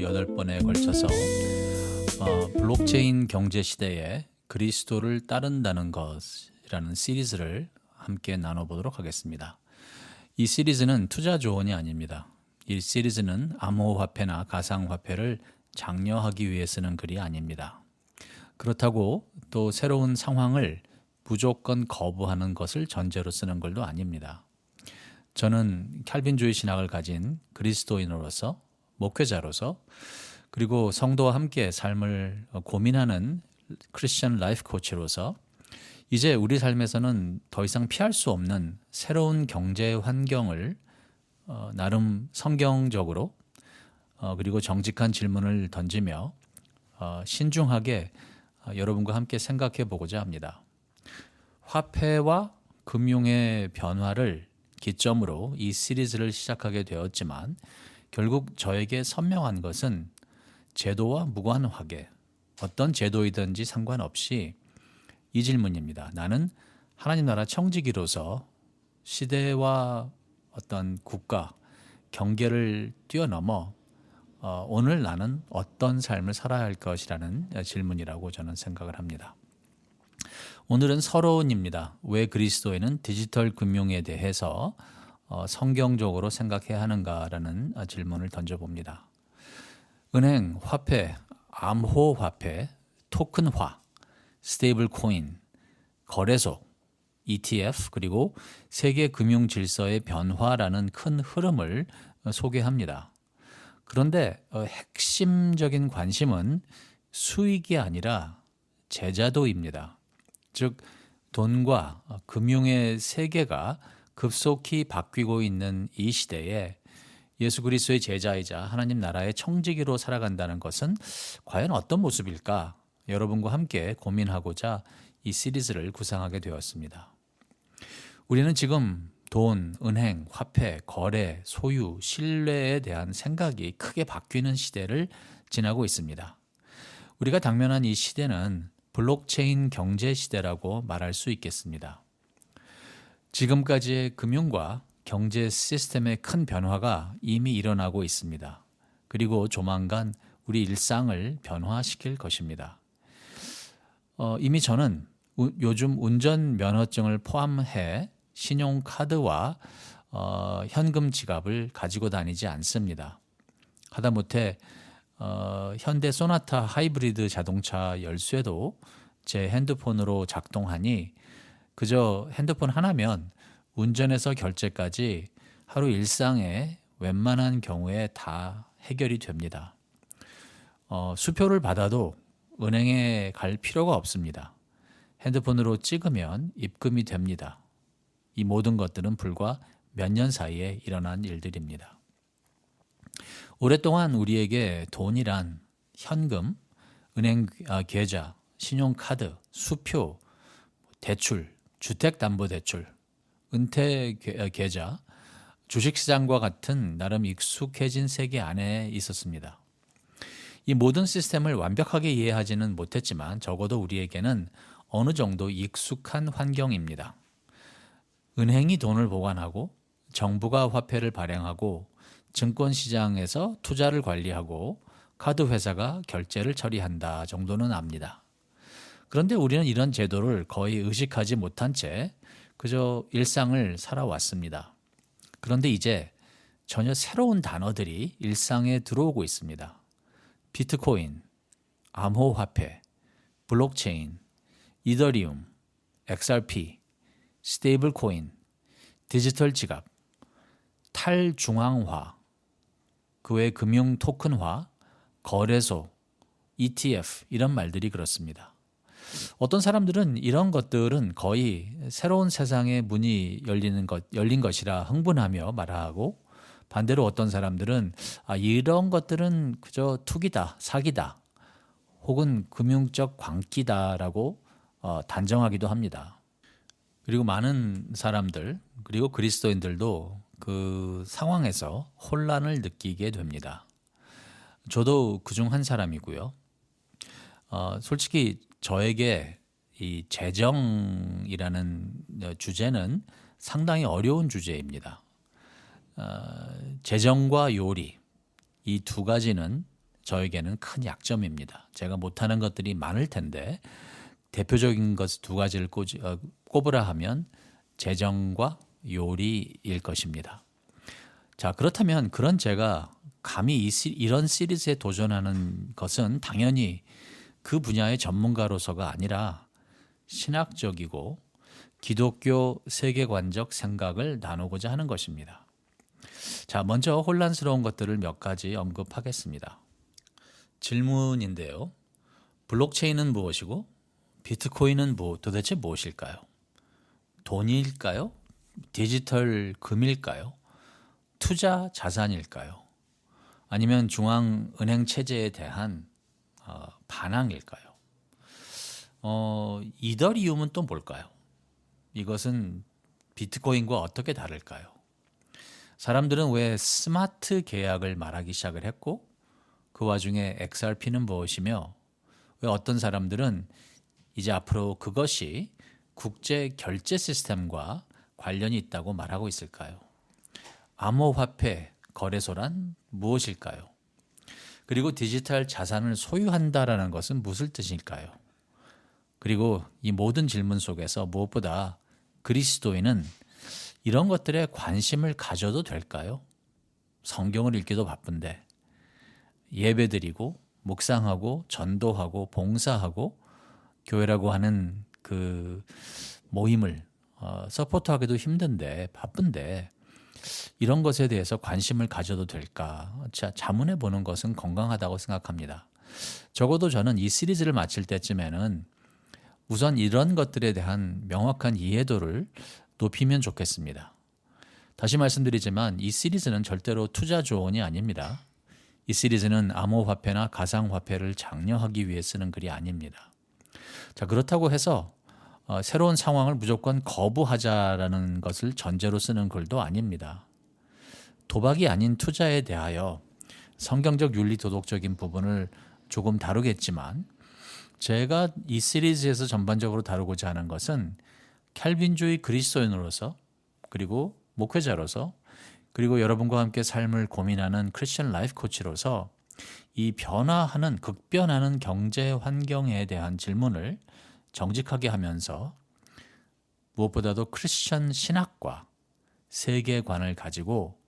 8번에 걸쳐서 블록체인 경제 시대에 그리스도를 따른다는 것이라는 시리즈를 함께 나눠보도록 하겠습니다. 이 시리즈는 투자 조언이 아닙니다. 이 시리즈는 암호화폐나 가상화폐를 장려하기 위해 쓰는 글이 아닙니다. 그렇다고 또 새로운 상황을 무조건 거부하는 것을 전제로 쓰는 글도 아닙니다. 저는 캘빈주의 신학을 가진 그리스도인으로서, 목회자로서, 그리고 성도와 함께 삶을 고민하는 크리스천 라이프 코치로서 이제 우리 삶에서는 더 이상 피할 수 없는 새로운 경제 환경을 나름 성경적으로 그리고 정직한 질문을 던지며 신중하게 여러분과 함께 생각해 보고자 합니다. 화폐와 금융의 변화를 기점으로 이 시리즈를 시작하게 되었지만 결국 저에게 선명한 것은 제도와 무관하게 어떤 제도이든지 상관없이 이 질문입니다. 나는 하나님 나라 청지기로서 시대와 어떤 국가, 경계를 뛰어넘어 오늘 나는 어떤 삶을 살아야 할 것이라는 질문이라고 저는 생각을 합니다. 오늘은 서론입니다. 왜 그리스도인은 디지털 금융에 대해서 성경적으로 생각해야 하는가라는 질문을 던져봅니다. 은행, 화폐, 암호화폐, 토큰화, 스테이블 코인, 거래소, ETF, 그리고 세계 금융 질서의 변화라는 큰 흐름을 소개합니다. 그런데 핵심적인 관심은 수익이 아니라 제자도입니다. 즉 돈과 금융의 세계가 급속히 바뀌고 있는 이 시대에 예수 그리스도의 제자이자 하나님 나라의 청지기로 살아간다는 것은 과연 어떤 모습일까? 여러분과 함께 고민하고자 이 시리즈를 구상하게 되었습니다. 우리는 지금 돈, 은행, 화폐, 거래, 소유, 신뢰에 대한 생각이 크게 바뀌는 시대를 지나고 있습니다. 우리가 당면한 이 시대는 블록체인 경제 시대라고 말할 수 있겠습니다. 지금까지의 금융과 경제 시스템의 큰 변화가 이미 일어나고 있습니다. 그리고 조만간 우리 일상을 변화시킬 것입니다. 이미 저는 요즘 운전면허증을 포함해 신용카드와 현금 지갑을 가지고 다니지 않습니다. 하다못해 현대 소나타 하이브리드 자동차 열쇠도 제 핸드폰으로 작동하니 그저 핸드폰 하나면 운전에서 결제까지 하루 일상의 웬만한 경우에 다 해결이 됩니다. 수표를 받아도 은행에 갈 필요가 없습니다. 핸드폰으로 찍으면 입금이 됩니다. 이 모든 것들은 불과 몇 년 사이에 일어난 일들입니다. 오랫동안 우리에게 돈이란 현금, 은행 계좌, 신용카드, 수표, 대출, 주택담보대출, 은퇴 계좌, 주식시장과 같은 나름 익숙해진 세계 안에 있었습니다. 이 모든 시스템을 완벽하게 이해하지는 못했지만 적어도 우리에게는 어느 정도 익숙한 환경입니다. 은행이 돈을 보관하고 정부가 화폐를 발행하고 증권시장에서 투자를 관리하고 카드 회사가 결제를 처리한다 정도는 압니다. 그런데 우리는 이런 제도를 거의 의식하지 못한 채 그저 일상을 살아왔습니다. 그런데 이제 전혀 새로운 단어들이 일상에 들어오고 있습니다. 비트코인, 암호화폐, 블록체인, 이더리움, XRP, 스테이블 코인, 디지털 지갑, 탈중앙화, 그 외 금융 토큰화, 거래소, ETF 이런 말들이 그렇습니다. 어떤 사람들은 이런 것들은 거의 새로운 세상의 문이 열린 것이라 흥분하며 말하고 반대로 어떤 사람들은 이런 것들은 그저 투기다, 사기다, 혹은 금융적 광기다라고 단정하기도 합니다. 그리고 많은 사람들, 그리고 그리스도인들도 그 상황에서 혼란을 느끼게 됩니다. 저도 그중 한 사람이고요. 솔직히 저에게 이 재정이라는 주제는 상당히 어려운 주제입니다. 재정과 요리 이 두 가지는 저에게는 큰 약점입니다. 제가 못하는 것들이 많을 텐데 대표적인 것 두 가지를 꼽으라 하면 재정과 요리일 것입니다. 자, 그렇다면 그런 제가 감히 이런 시리즈에 도전하는 것은 당연히 그 분야의 전문가로서가 아니라 신학적이고 기독교 세계관적 생각을 나누고자 하는 것입니다. 자, 먼저 혼란스러운 것들을 몇 가지 언급하겠습니다. 질문인데요. 블록체인은 무엇이고 비트코인은 도대체 무엇일까요? 돈일까요? 디지털 금일까요? 투자 자산일까요? 아니면 중앙은행 체제에 대한 반항일까요? 이더리움은 또 뭘까요? 이것은 비트코인과 어떻게 다를까요? 사람들은 왜 스마트 계약을 말하기 시작을 했고 그 와중에 XRP는 무엇이며 왜 어떤 사람들은 이제 앞으로 그것이 국제 결제 시스템과 관련이 있다고 말하고 있을까요? 암호화폐 거래소란 무엇일까요? 그리고 디지털 자산을 소유한다라는 것은 무슨 뜻일까요? 그리고 이 모든 질문 속에서 무엇보다 그리스도인은 이런 것들에 관심을 가져도 될까요? 성경을 읽기도 바쁜데 예배드리고 묵상하고 전도하고 봉사하고 교회라고 하는 그 모임을 서포트하기도 힘든데 바쁜데 이런 것에 대해서 관심을 가져도 될까? 자문해 보는 것은 건강하다고 생각합니다. 적어도 저는 이 시리즈를 마칠 때쯤에는 우선 이런 것들에 대한 명확한 이해도를 높이면 좋겠습니다. 다시 말씀드리지만 이 시리즈는 절대로 투자 조언이 아닙니다. 이 시리즈는 암호화폐나 가상화폐를 장려하기 위해 쓰는 글이 아닙니다. 자, 그렇다고 해서 새로운 상황을 무조건 거부하자라는 것을 전제로 쓰는 글도 아닙니다. 도박이 아닌 투자에 대하여 성경적 윤리 도덕적인 부분을 조금 다루겠지만 제가 이 시리즈에서 전반적으로 다루고자 하는 것은 캘빈주의 그리스도인으로서 그리고 목회자로서 그리고 여러분과 함께 삶을 고민하는 크리스천 라이프 코치로서 이 변화하는 극변하는 경제 환경에 대한 질문을 정직하게 하면서 무엇보다도 크리스천 신학과 세계관을 가지고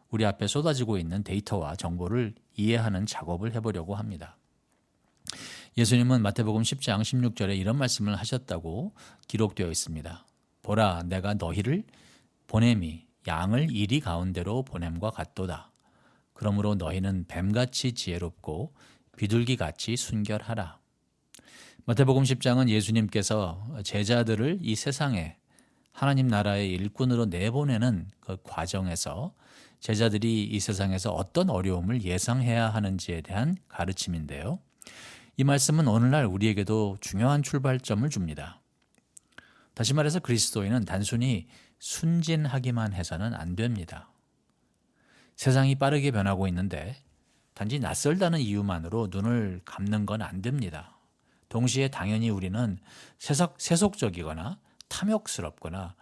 우리 앞에 쏟아지고 있는 데이터와 정보를 이해하는 작업을 해보려고 합니다. 예수님은 마태복음 10장 16절에 이런 말씀을 하셨다고 기록되어 있습니다. 보라, 내가 너희를 보냄이 양을 이리 가운데로 보냄과 같도다. 그러므로 너희는 뱀같이 지혜롭고 비둘기같이 순결하라. 마태복음 10장은 예수님께서 제자들을 이 세상에 하나님 나라의 일꾼으로 내보내는 그 과정에서 제자들이 이 세상에서 어떤 어려움을 예상해야 하는지에 대한 가르침인데요. 이 말씀은 오늘날 우리에게도 중요한 출발점을 줍니다. 다시 말해서 그리스도인은 단순히 순진하기만 해서는 안 됩니다. 세상이 빠르게 변하고 있는데 단지 낯설다는 이유만으로 눈을 감는 건 안 됩니다. 동시에 당연히 우리는 세속적이거나 탐욕스럽거나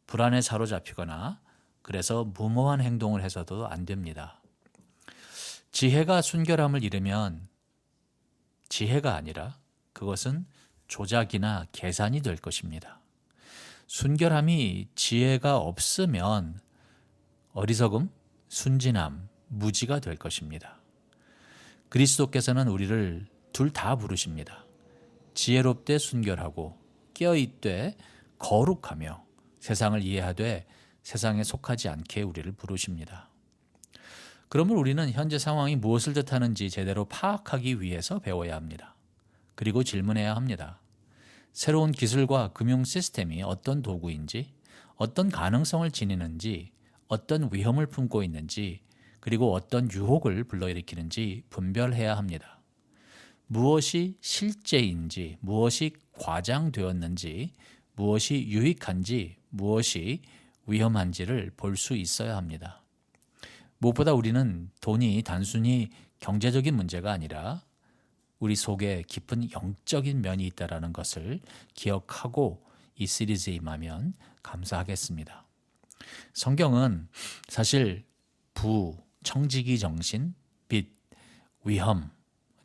불안에 사로잡히거나 그래서 무모한 행동을 해서도 안 됩니다. 지혜가 순결함을 잃으면 지혜가 아니라 그것은 조작이나 계산이 될 것입니다. 순결함이 지혜가 없으면 어리석음, 순진함, 무지가 될 것입니다. 그리스도께서는 우리를 둘 다 부르십니다. 지혜롭되 순결하고 깨어있되 거룩하며 세상을 이해하되 세상에 속하지 않게 우리를 부르십니다. 그러면 우리는 현재 상황이 무엇을 뜻하는지 제대로 파악하기 위해서 배워야 합니다. 그리고 질문해야 합니다. 새로운 기술과 금융 시스템이 어떤 도구인지, 어떤 가능성을 지니는지, 어떤 위험을 품고 있는지, 그리고 어떤 유혹을 불러일으키는지 분별해야 합니다. 무엇이 실제인지, 무엇이 과장되었는지, 무엇이 유익한지, 무엇이 위험한지를 볼 수 있어야 합니다. 무엇보다 우리는 돈이 단순히 경제적인 문제가 아니라 우리 속에 깊은 영적인 면이 있다는 것을 기억하고 이 시리즈에 임하면 감사하겠습니다. 성경은 사실 부, 청지기 정신, 빚, 위험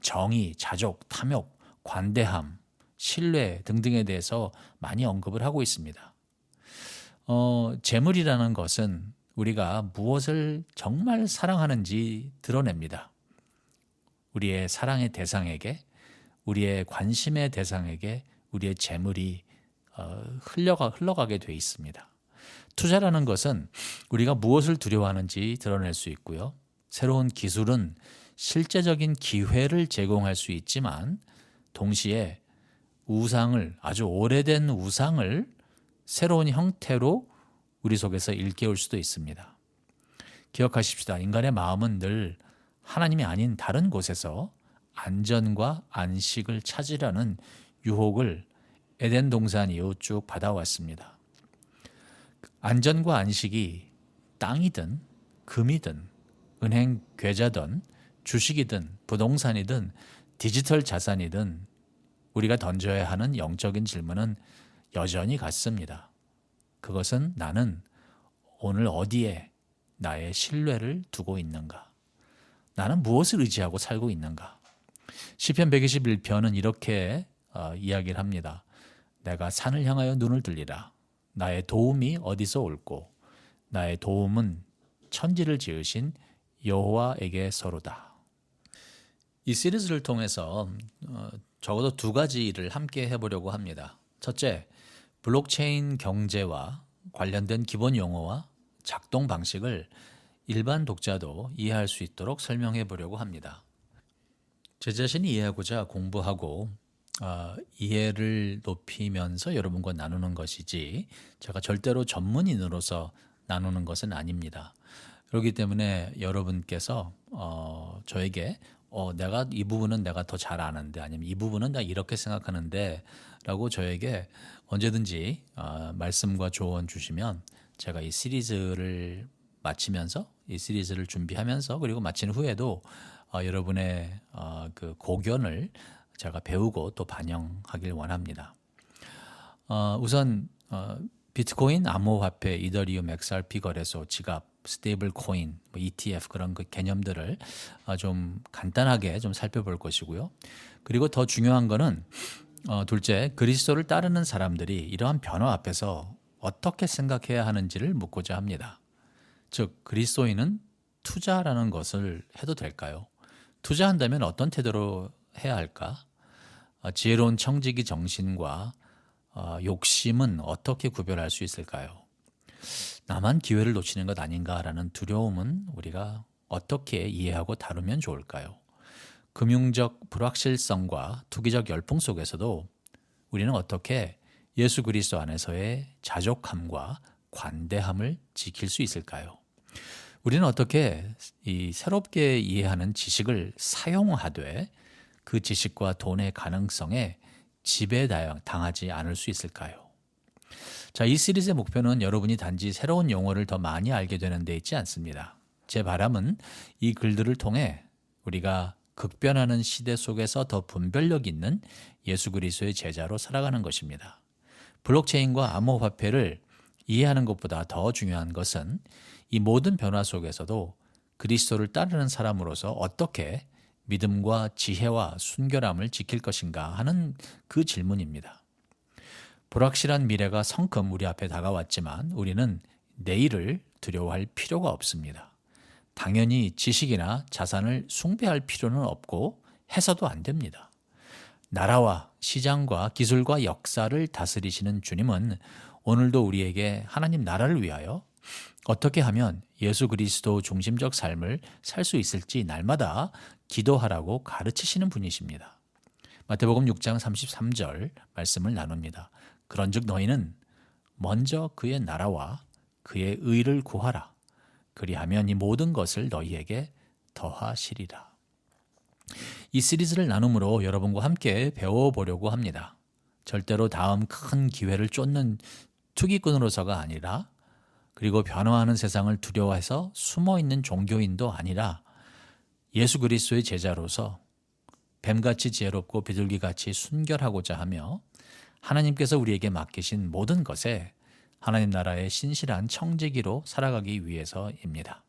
정의, 자족, 탐욕, 관대함, 신뢰 등등에 대해서 많이 언급을 하고 있습니다. 재물이라는 것은 우리가 무엇을 정말 사랑하는지 드러냅니다. 우리의 사랑의 대상에게, 우리의 관심의 대상에게 우리의 재물이 흘러가게 돼 있습니다. 투자라는 것은 우리가 무엇을 두려워하는지 드러낼 수 있고요. 새로운 기술은 실제적인 기회를 제공할 수 있지만 동시에 우상을, 아주 오래된 우상을 새로운 형태로 우리 속에서 일깨울 수도 있습니다. 기억하십시다. 인간의 마음은 늘 하나님이 아닌 다른 곳에서 안전과 안식을 찾으려는 유혹을 에덴 동산 이후 쭉 받아왔습니다. 안전과 안식이 땅이든 금이든 은행 계좌든 주식이든 부동산이든 디지털 자산이든 우리가 던져야 하는 영적인 질문은 여전히 같습니다. 그것은 나는 오늘 어디에 나의 신뢰를 두고 있는가? 나는 무엇을 의지하고 살고 있는가? 시편 121편은 이렇게 이야기를 합니다. 내가 산을 향하여 눈을 들리라. 나의 도움이 어디서 올꼬? 나의 도움은 천지를 지으신 여호와에게서로다. 이 시리즈를 통해서 적어도 두 가지를 함께 해보려고 합니다. 첫째, 블록체인 경제와 관련된 기본 용어와 작동 방식을 일반 독자도 이해할 수 있도록 설명해 보려고 합니다. 제 자신이 이해하고자 공부하고 이해를 높이면서 여러분과 나누는 것이지 제가 절대로 전문인으로서 나누는 것은 아닙니다. 그렇기 때문에 여러분께서 저에게 내가 이 부분은 내가 더 잘 아는데 아니면 이 부분은 나 이렇게 생각하는데 라고 저에게 언제든지 말씀과 조언 주시면 제가 이 시리즈를 마치면서 이 시리즈를 준비하면서 그리고 마친 후에도 여러분의 그 고견을 제가 배우고 또 반영하길 원합니다. 우선 비트코인, 암호화폐, 이더리움, XRP 거래소, 지갑, 스테이블 코인, ETF 그런 그 개념들을 좀 간단하게 좀 살펴볼 것이고요. 그리고 더 중요한 거는 둘째, 그리스도를 따르는 사람들이 이러한 변화 앞에서 어떻게 생각해야 하는지를 묻고자 합니다. 즉, 그리스도인은 투자라는 것을 해도 될까요? 투자한다면 어떤 태도로 해야 할까? 지혜로운 청지기 정신과 욕심은 어떻게 구별할 수 있을까요? 나만 기회를 놓치는 것 아닌가라는 두려움은 우리가 어떻게 이해하고 다루면 좋을까요? 금융적 불확실성과 투기적 열풍 속에서도 우리는 어떻게 예수 그리스도 안에서의 자족함과 관대함을 지킬 수 있을까요? 우리는 어떻게 이 새롭게 이해하는 지식을 사용하되 그 지식과 돈의 가능성에 지배당하지 않을 수 있을까요? 자, 이 시리즈의 목표는 여러분이 단지 새로운 용어를 더 많이 알게 되는 데 있지 않습니다. 제 바람은 이 글들을 통해 우리가 급변하는 시대 속에서 더 분별력 있는 예수 그리스도의 제자로 살아가는 것입니다. 블록체인과 암호화폐를 이해하는 것보다 더 중요한 것은 이 모든 변화 속에서도 그리스도를 따르는 사람으로서 어떻게 믿음과 지혜와 순결함을 지킬 것인가 하는 그 질문입니다. 불확실한 미래가 성큼 우리 앞에 다가왔지만 우리는 내일을 두려워할 필요가 없습니다. 당연히 지식이나 자산을 숭배할 필요는 없고 해서도 안 됩니다. 나라와 시장과 기술과 역사를 다스리시는 주님은 오늘도 우리에게 하나님 나라를 위하여 어떻게 하면 예수 그리스도 중심적 삶을 살 수 있을지 날마다 기도하라고 가르치시는 분이십니다. 마태복음 6장 33절 말씀을 나눕니다. 그런즉 너희는 먼저 그의 나라와 그의 의를 구하라. 그리하면 이 모든 것을 너희에게 더하시리라. 이 시리즈를 나눔으로 여러분과 함께 배워보려고 합니다. 절대로 다음 큰 기회를 쫓는 투기꾼으로서가 아니라 그리고 변화하는 세상을 두려워해서 숨어있는 종교인도 아니라 예수 그리스도의 제자로서 뱀같이 지혜롭고 비둘기같이 순결하고자 하며 하나님께서 우리에게 맡기신 모든 것에 하나님 나라의 신실한 청지기로 살아가기 위해서입니다.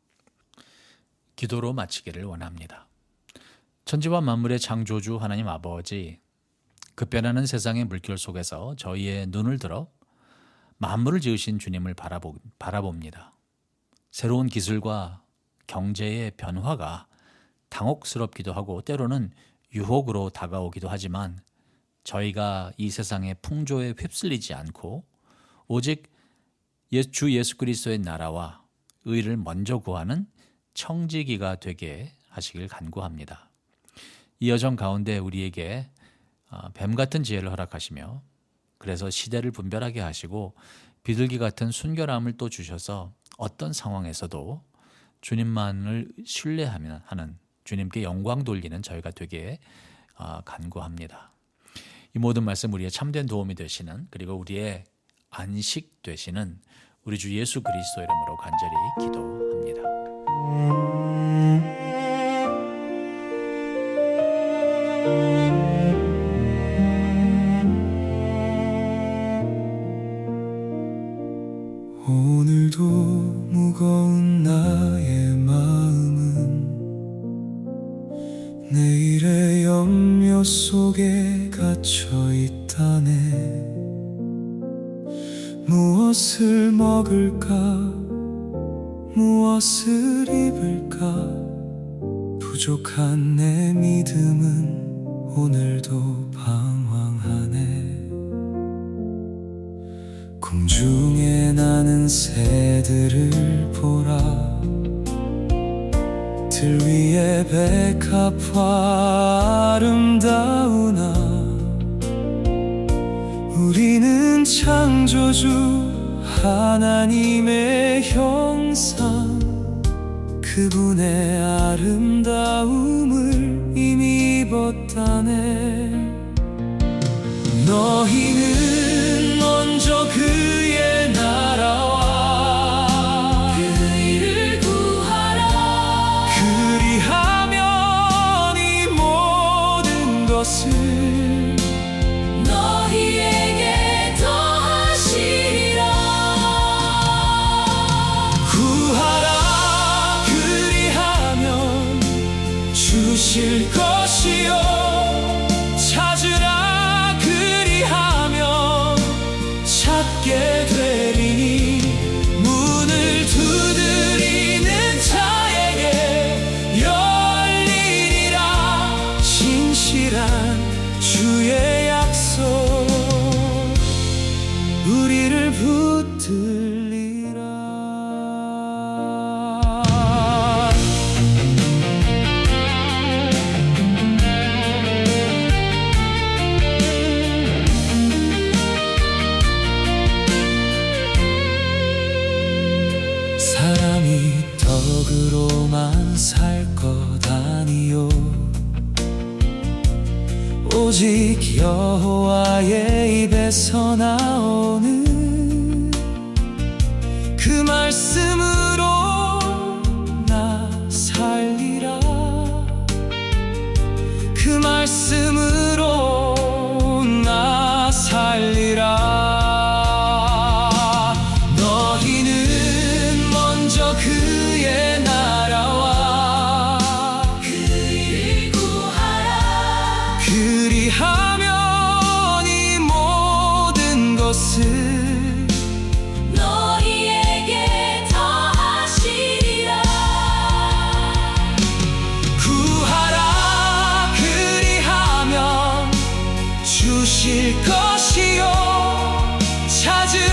기도로 마치기를 원합니다. 천지와 만물의 창조주 하나님 아버지, 급변하는 세상의 물결 속에서 저희의 눈을 들어 만물을 지으신 주님을 바라봅니다. 새로운 기술과 경제의 변화가 당혹스럽기도 하고 때로는 유혹으로 다가오기도 하지만 저희가 이 세상의 풍조에 휩쓸리지 않고 오직 주 예수 그리스도의 나라와 의를 먼저 구하는 청지기가 되게 하시길 간구합니다. 이 여정 가운데 우리에게 뱀 같은 지혜를 허락하시며 그래서 시대를 분별하게 하시고 비둘기 같은 순결함을 또 주셔서 어떤 상황에서도 주님만을 신뢰하는 주님께 영광 돌리는 저희가 되게 간구합니다. 이 모든 말씀 우리의 참된 도움이 되시는 그리고 우리의 안식 되시는 우리 주 예수 그리스도 이름으로 간절히 기도합니다. 오늘도 무거운 나의 마음은 내일의 염려 속에 갇혀 있다네. 무엇을 먹을까, 무엇을 입을까, 부족한 내 믿음은 오늘도 방황하네. 공중에 나는 새들을 보라. 들 위에 백합화 아름다우나. 우리는 창조주 하나님의 형상, 그분의 아름다움을 이미 입었다네. 너희는 먼저 그의 나라와 그 의를 구하라. 그리하면 이 모든 것을 너희에게 더하시리라. 구하라. 그리하면 주실 것이요. 찾으라. 그리하면 찾게 되리니. 문을 두드리는 자에게 열리리라. 진실한 주의 약속 우리를 붙들리라. 사람이 떡으로만 살 것 아니요, 오직 여호와의 입에서 나오는 그 말씀으로 나 살리라. 그 말씀으로 나 살리라. 너희는 먼저 그의 나라와 그 일을 구하라. 그리하면 이 모든 것을 너희에게 더하시리라. 구하라. 그리하면 주실 것이요. 찾으라.